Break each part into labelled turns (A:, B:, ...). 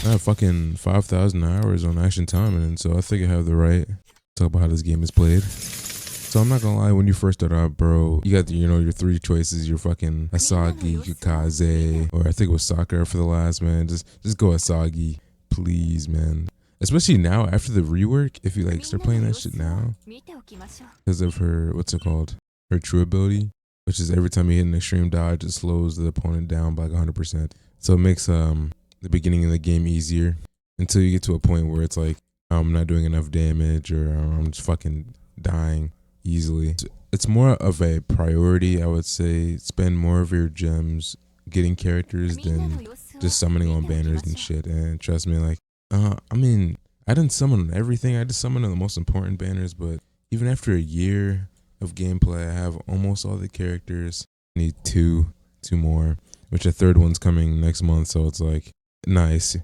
A: I have fucking 5,000 hours on Action Taimanin, so I think I have the right to talk about how this game is played. So I'm not gonna lie, when you first start out, bro, you got your three choices. You're fucking Asagi, Kaze, or I think it was Sakura for the last, man. Just go Asagi, please, man. Especially now after the rework, if you like start playing that shit now, because of her, what's it called? Her true ability, which is every time you hit an extreme dodge, it slows the opponent down by like 100%. So it makes the beginning of the game easier until you get to a point where it's like I'm not doing enough damage or I'm just fucking dying easily. It's more of a priority, I would say. Spend more of your gems getting characters than just summoning on banners and shit. And trust me, like, I mean, I didn't summon everything. I just summoned on the most important banners, but even after a year of gameplay, I have almost all the characters. I need two more, which the third one's coming next month, so it's like, nice.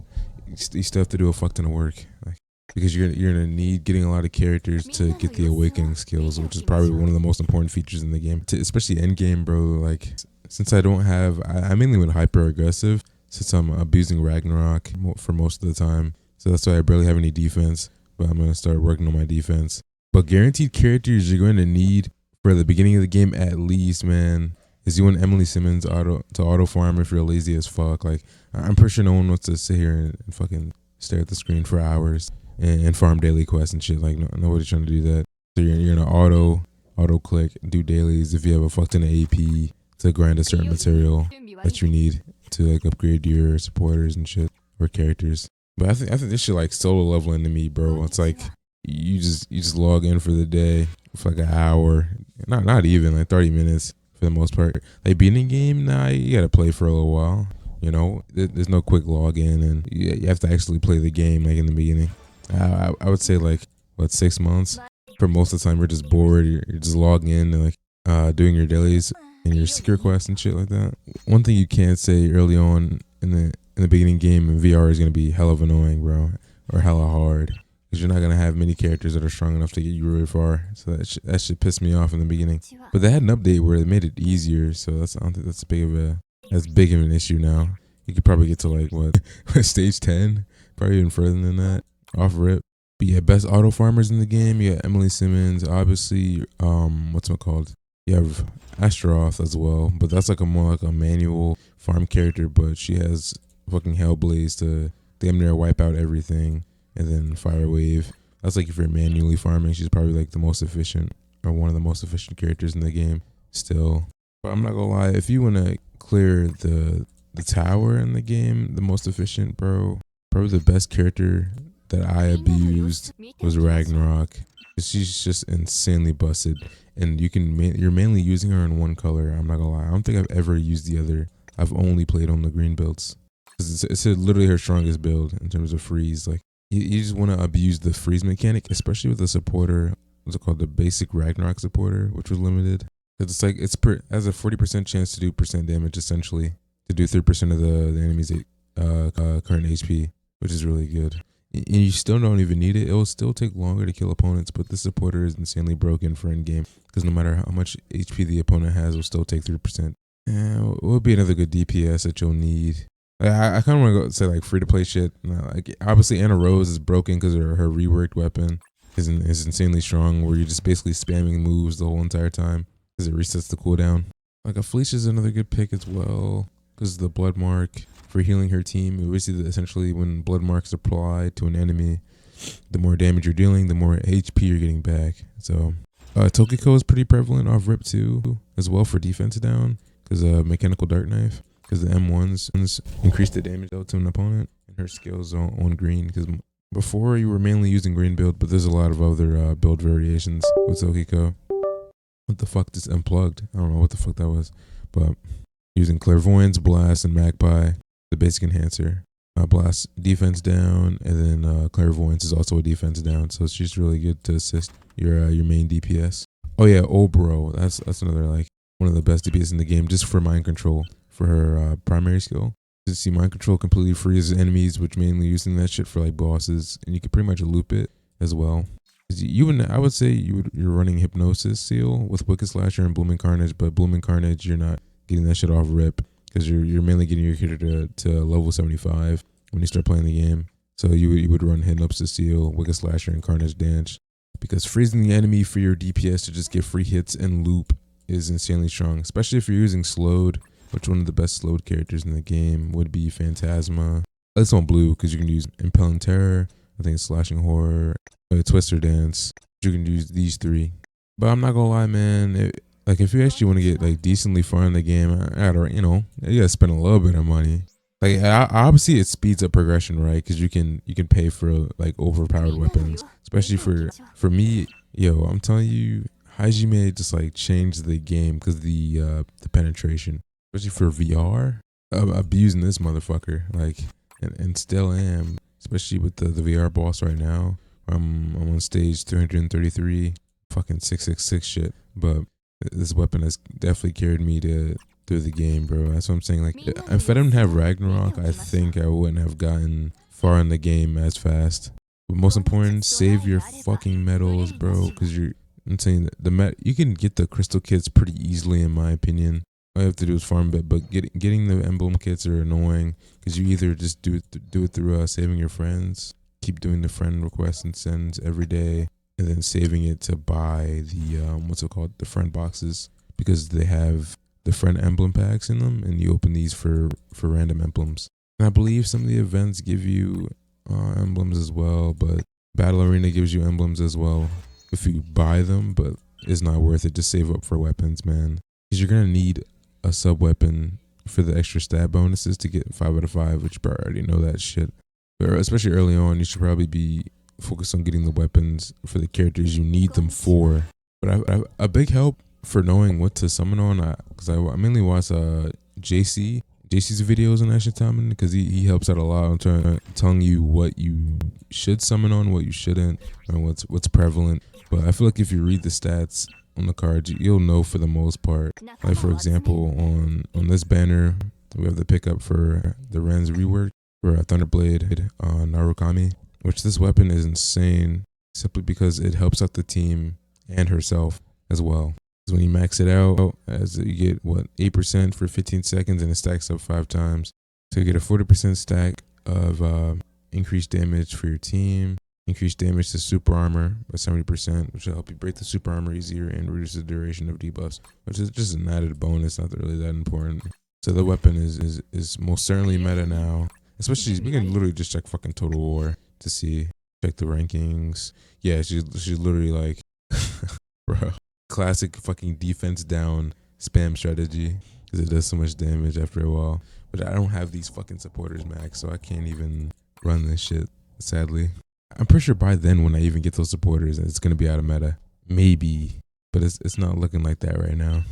A: You still have to do a fuck ton of work. Like, because you're gonna need getting a lot of characters to get the awakening skills, which is probably one of the most important features in the game, especially end game, bro. Like, since I don't have, I mainly went hyper aggressive since I'm abusing Ragnarok for most of the time, so that's why I barely have any defense. But I'm gonna start working on my defense. But guaranteed characters you're going to need for the beginning of the game at least, man, is you want Emily Simmons auto farm if you're lazy as fuck. Like, I'm pretty sure no one wants to sit here and fucking stare at the screen for hours and farm daily quests and shit. Like, nobody's trying to do that. So you're gonna auto click, do dailies if you have a fuck ton of AP to grind a certain material that you need to like upgrade your supporters and shit or characters. But I think this shit like solo leveling to me, bro. It's like you just log in for the day for like an hour, not even like 30 minutes for the most part. Like beating game, nah, you gotta play for a little while. You know, there's no quick login, and you have to actually play the game like in the beginning. I would say like 6 months. For most of the time, you're just bored. You're just logging in and like doing your dailies and your secret quests and shit like that. One thing you can't say early on in the beginning game in VR is gonna be hella annoying, bro, or hella hard. Because you're not gonna have many characters that are strong enough to get you really far. So that should piss me off in the beginning. But they had an update where it made it easier. So I don't think that's big of an issue now. You could probably get to like what stage 10, probably even further than that off rip. But yeah, best auto farmers in the game. You got Emily Simmons, obviously. What's it called? You have Astaroth as well, but that's like more like a manual farm character. But she has fucking Hellblaze to damn near wipe out everything. And then Fire Wave. That's like if you're manually farming, she's probably like the most efficient or one of the most efficient characters in the game still. But I'm not gonna lie, if you wanna clear the tower in the game, the most efficient, bro, probably the best character that I abused was Ragnarok. She's just insanely busted, and you're mainly using her in one color. I'm not gonna lie, I don't think I've ever used the other. I've only played on the green builds. It's literally her strongest build in terms of freeze. Like, you just want to abuse the freeze mechanic, especially with the supporter. What's it called? The basic Ragnarok supporter, which was limited. It's like has a 40% chance to do percent damage, essentially, to do 3% of the enemy's current HP, which is really good. And you still don't even need it. It will still take longer to kill opponents, but the supporter is insanely broken for end game because no matter how much HP the opponent has, it will still take 3%. What would be another good DPS that you'll need? I kind of want to go say like free to play shit. Like obviously Anna Rose is broken because her reworked weapon is insanely strong, where you're just basically spamming moves the whole entire time because it resets the cooldown. Like a Fleece is another good pick as well because the blood mark for healing her team. We see that essentially when blood marks applied to an enemy, the more damage you're dealing, the more HP you're getting back. So Tokiko is pretty prevalent off rip too as well for defense down because mechanical dark knife. Because the M1s increase the damage dealt to an opponent, and her skills on green. Because before you were mainly using green build, but there's a lot of other build variations with Tokiko. What the fuck just unplugged? I don't know what the fuck that was. But using Clairvoyance, Blast, and Magpie, the basic enhancer. Blast defense down, and then Clairvoyance is also a defense down. So it's just really good to assist your main DPS. Oh yeah, Obro. That's another like one of the best DPS in the game, just for mind control. For her primary skill. You see mind control completely freezes enemies, which mainly using that shit for like bosses, and you can pretty much loop it as well. I would say you're running Hypnosis Seal with Wicked Slasher and Blooming Carnage, but Blooming Carnage you're not getting that shit off rip because you're mainly getting your character to level 75 when you start playing the game. So you would run Hidden Ups to Seal, Wicked Slasher, and Carnage Dance. Because freezing the enemy for your DPS to just get free hits and loop is insanely strong, especially if you're using Slowed, which one of the best Slowed characters in the game would be Phantasma. That's on blue because you can use Impelling Terror, I think it's Slashing Horror, Twister Dance. You can use these 3. But I'm not gonna lie, man. If you actually want to get like decently far in the game, I gotta, you gotta spend a little bit of money. Like obviously it speeds up progression, right? Because you can pay for like overpowered weapons, especially for me. Yo, I'm telling you, Hajime just like changed the game because the penetration, especially for VR. I'm abusing this motherfucker, like, and still am, especially with the VR boss right now. I'm on stage 333, fucking 666 shit, but this weapon has definitely carried me through the game, bro. That's what I'm saying. Like, if I didn't have Ragnarok, I think I wouldn't have gotten far in the game as fast. But most important, save your fucking medals, bro, because I'm saying you can get the crystal kits pretty easily, in my opinion. All you have to do is farm a bit, but getting the emblem kits are annoying because you either just do it through saving your friends, keep doing the friend requests and sends every day, and then saving it to buy the the friend boxes, because they have the friend emblem packs in them, and you open these for random emblems. And I believe some of the events give you emblems as well, but Battle Arena gives you emblems as well if you buy them, but it's not worth it. Just save up for weapons, man, because you're gonna need a sub weapon for the extra stat bonuses to get 5 out of 5, which you probably already know that shit. But especially early on, you should probably be focused on getting the weapons for the characters you need them for. But a big help for knowing what to summon on, because I mainly watch JC's videos on Action Taimanin, because he helps out a lot on telling you what you should summon on, what you shouldn't, and what's prevalent. But I feel like if you read the stats on the cards, you'll know for the most part. Like, for example, on this banner, we have the pickup for the Ren's rework for Thunderblade Narukami, which this weapon is insane simply because it helps out the team and herself as well. Because when you max it out, as you get 8% for 15 seconds, and it stacks up 5 times. So you get a 40% stack of increased damage for your team, increased damage to super armor by 70%, which will help you break the super armor easier and reduce the duration of debuffs, which is just an added bonus, not really that important. So the weapon is most certainly meta now. Especially, we can literally just check fucking Total War to see, check the rankings. Yeah, she's literally like, bro, classic fucking defense down spam strategy, because it does so much damage after a while. But I don't have these fucking supporters max, so I can't even run this shit, sadly. I'm pretty sure by then, when I even get those supporters, it's gonna be out of meta, maybe, but it's not looking like that right now.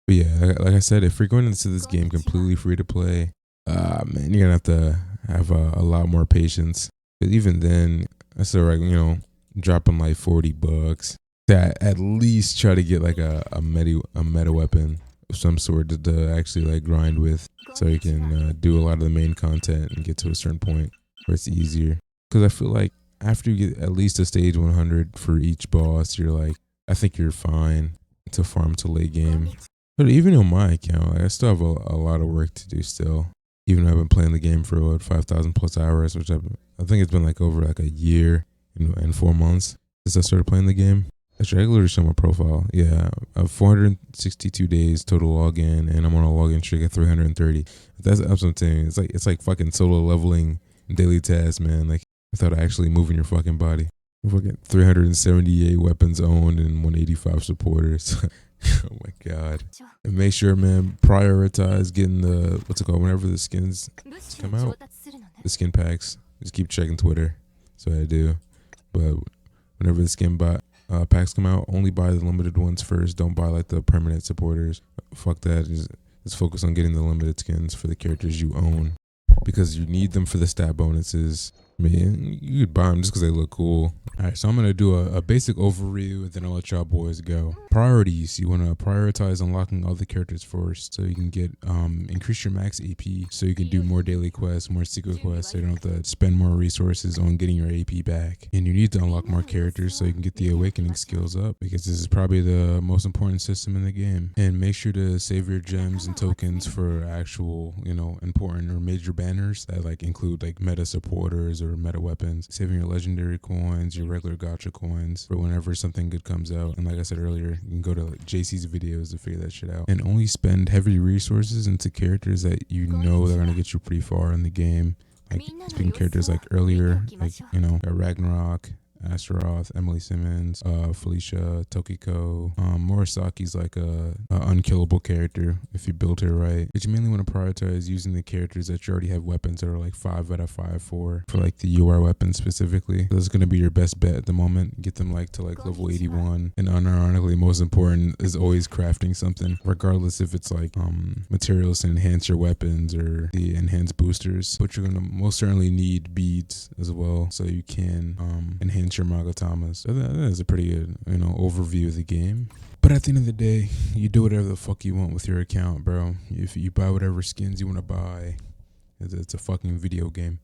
A: But yeah, like I said, if you're going into this game completely free to play, man, you're gonna have a lot more patience. But even then, I still like, dropping like $40 to at least try to get like a meta weapon of some sort to actually like grind with, so you can do a lot of the main content and get to a certain point where it's easier. Because I feel like after you get at least a stage 100 for each boss, I think you're fine to farm to late game. But even on my account, I still have a lot of work to do still. Even though I've been playing the game for 5,000 plus hours, which I think it's been like over like a year and 4 months since I started playing the game. Actually, I literally show my profile. Yeah, I have 462 days total login, and I'm on a login streak at 330. That's what I'm saying. It's like fucking solo leveling daily tasks, man. Like, without actually moving your fucking body. Fucking 378 weapons owned and 185 supporters. Oh my god. And make sure, man, prioritize getting whenever the skins come out, the skin packs. Just keep checking Twitter. That's what I do. But whenever the skin packs come out, only buy the limited ones first. Don't buy like the permanent supporters. Fuck that. Just focus on getting the limited skins for the characters you own, because you need them for the stat bonuses. I mean, you could buy them just because they look cool. All right, so I'm gonna do a basic overview, and then I'll let y'all boys go. Priorities: you want to prioritize unlocking all the characters first, so you can get increase your max AP, so you can do more daily quests, more secret quests, so you don't have to spend more resources on getting your AP back. And you need to unlock more characters so you can get the awakening skills up, because this is probably the most important system in the game. And make sure to save your gems and tokens for actual, important or major banners that like include like meta supporters or meta weapons. Saving your legendary coins, your regular gacha coins for whenever something good comes out. And like I said earlier, you can go to like JC's videos to figure that shit out. And only spend heavy resources into characters that you know they're gonna get you pretty far in the game. Like speaking characters like earlier, like got Ragnarok, Astaroth, Emily Simmons, Felicia, Tokiko. Murasaki's like a unkillable character if you build her right. But you mainly want to prioritize using the characters that you already have weapons that are like 5 out of 5 for like the UR weapons specifically. So that's gonna be your best bet at the moment. Get them like to like level 81. And unironically, most important is always crafting something, regardless if it's like materials to enhance your weapons or the enhanced boosters. But you're gonna most certainly need beads as well, so you can enhance your Magatamas. So that is a pretty good, overview of the game. But at the end of the day, you do whatever the fuck you want with your account, bro. If you buy whatever skins you want to buy, it's a fucking video game.